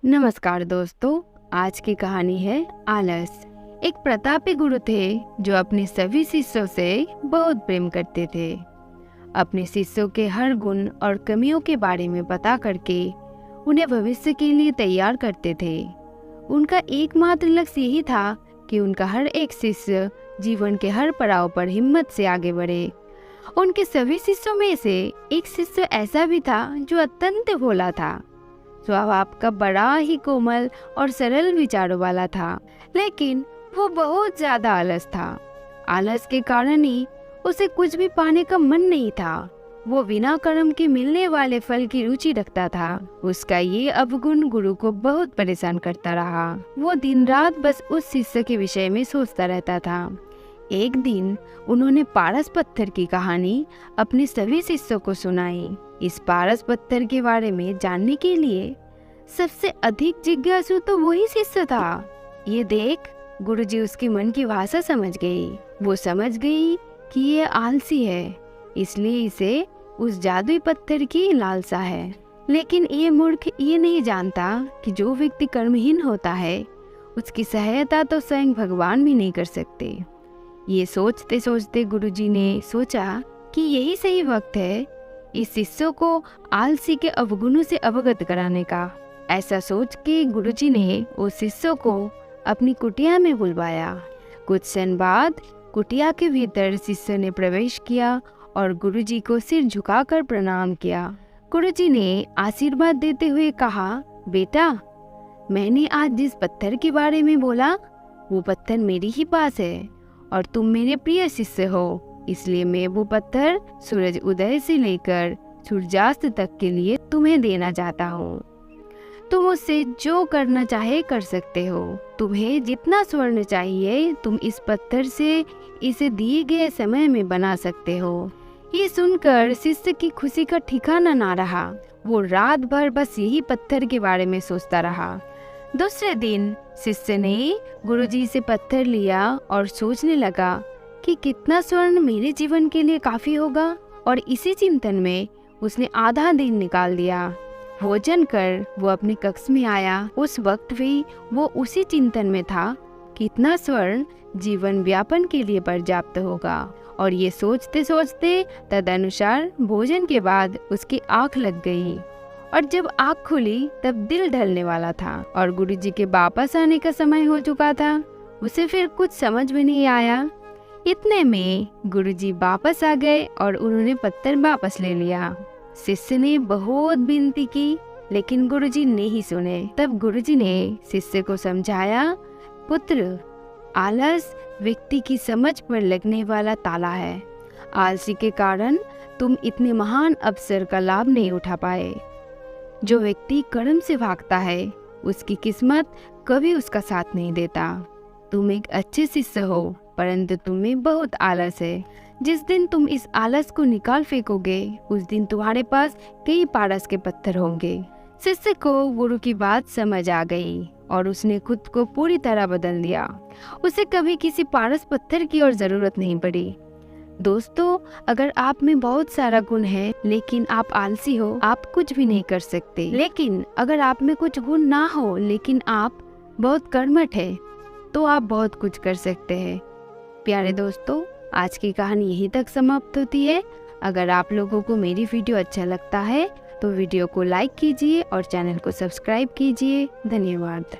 नमस्कार दोस्तों, आज की कहानी है आलस। एक प्रतापी गुरु थे जो अपने सभी शिष्यों से बहुत प्रेम करते थे। अपने शिष्यों के हर गुण और कमियों के बारे में पता करके उन्हें भविष्य के लिए तैयार करते थे। उनका एकमात्र लक्ष्य यही था कि उनका हर एक शिष्य जीवन के हर पड़ाव पर हिम्मत से आगे बढ़े। उनके सभी शिष्यों में से एक शिष्य ऐसा भी था जो अत्यंत भोला था। स्वभाव का बड़ा ही कोमल और सरल विचारों वाला था, लेकिन वो बहुत ज्यादा आलस था। आलस के कारण ही उसे कुछ भी पाने का मन नहीं था। वो बिना कर्म के मिलने वाले फल की रुचि रखता था। उसका ये अवगुण गुरु को बहुत परेशान करता रहा। वो दिन रात बस उस शिष्य के विषय में सोचता रहता था। एक दिन उन्होंने पारस पत्थर की कहानी अपने सभी शिष्यों को सुनाई। इस पारस पत्थर के बारे में जानने के लिए सबसे अधिक जिज्ञासु तो वही शिष्य था। ये देख गुरुजी उसके मन की भाषा समझ गई। वो समझ गई कि ये आलसी है, इसलिए इसे उस जादुई पत्थर की लालसा है। लेकिन ये मूर्ख ये नहीं जानता कि जो व्यक्ति कर्महीन होता है उसकी सहायता तो स्वयं भगवान भी नहीं कर सकते। ये सोचते सोचते गुरुजी ने सोचा कि यही सही वक्त है इस शिष्य को आलसी के अवगुणों से अवगत कराने का। ऐसा सोच के गुरुजी ने उस शिष्य को अपनी कुटिया में बुलवाया। कुछ क्षण बाद कुटिया के भीतर शिष्य ने प्रवेश किया और गुरुजी को सिर झुकाकर प्रणाम किया। गुरुजी ने आशीर्वाद देते हुए कहा, बेटा, मैंने आज जिस पत्थर के बारे में बोला वो पत्थर मेरे ही पास है और तुम मेरे प्रिय शिष्य हो, इसलिए मैं वो पत्थर सूरज उदय से लेकर सूर्यास्त तक के लिए तुम्हें देना चाहता हूँ। तुम उससे जो करना चाहे कर सकते हो। तुम्हें जितना स्वर्ण चाहिए तुम इस पत्थर से इसे दिए गए समय में बना सकते हो। ये सुनकर शिष्य की खुशी का ठिकाना ना रहा। वो रात भर बस यही पत्थर के बारे में सोचता रहा। दूसरे दिन शिष्य ने गुरुजी से पत्थर लिया और सोचने लगा कि कितना स्वर्ण मेरे जीवन के लिए काफी होगा, और इसी चिंतन में उसने आधा दिन निकाल दिया। भोजन कर वो अपने कक्ष में आया। उस वक्त भी वो उसी चिंतन में था, कितना स्वर्ण जीवन व्यापन के लिए पर्याप्त होगा। और ये सोचते सोचते तदनुसार भोजन के बाद उसकी आंख लग गई, और जब आंख खुली तब दिल ढलने वाला था और गुरुजी के वापस आने का समय हो चुका था। उसे फिर कुछ समझ में नहीं आया। इतने में गुरुजी वापस आ गए और उन्होंने पत्थर वापस ले लिया। शिष्य ने बहुत विनती की, लेकिन गुरुजी नहीं सुने। तब गुरुजी ने शिष्य को समझाया, पुत्र, आलस व्यक्ति की समझ पर लगने वाला ताला है। आलसी के कारण तुम इतने महान अवसर का लाभ नहीं उठा पाए। जो व्यक्ति कर्म से भागता है उसकी किस्मत कभी उसका साथ नहीं देता। तुम एक अच्छे शिष्य हो, परंतु तुम्हें बहुत आलस है। जिस दिन तुम इस आलस को निकाल फेंकोगे उस दिन तुम्हारे पास कई पारस के पत्थर होंगे। शिष्य को गुरु की बात समझ आ गई और उसने खुद को पूरी तरह बदल दिया। उसे कभी किसी पारस पत्थर की और जरूरत नहीं पड़ी। दोस्तों, अगर आप में बहुत सारा गुण है लेकिन आप आलसी हो, आप कुछ भी नहीं कर सकते। लेकिन अगर आप में कुछ गुण ना हो लेकिन आप बहुत कर्मठ है, तो आप बहुत कुछ कर सकते हैं। प्यारे दोस्तों, आज की कहानी यहीं तक समाप्त होती है। अगर आप लोगों को मेरी वीडियो अच्छा लगता है तो वीडियो को लाइक कीजिए और चैनल को सब्सक्राइब कीजिए। धन्यवाद।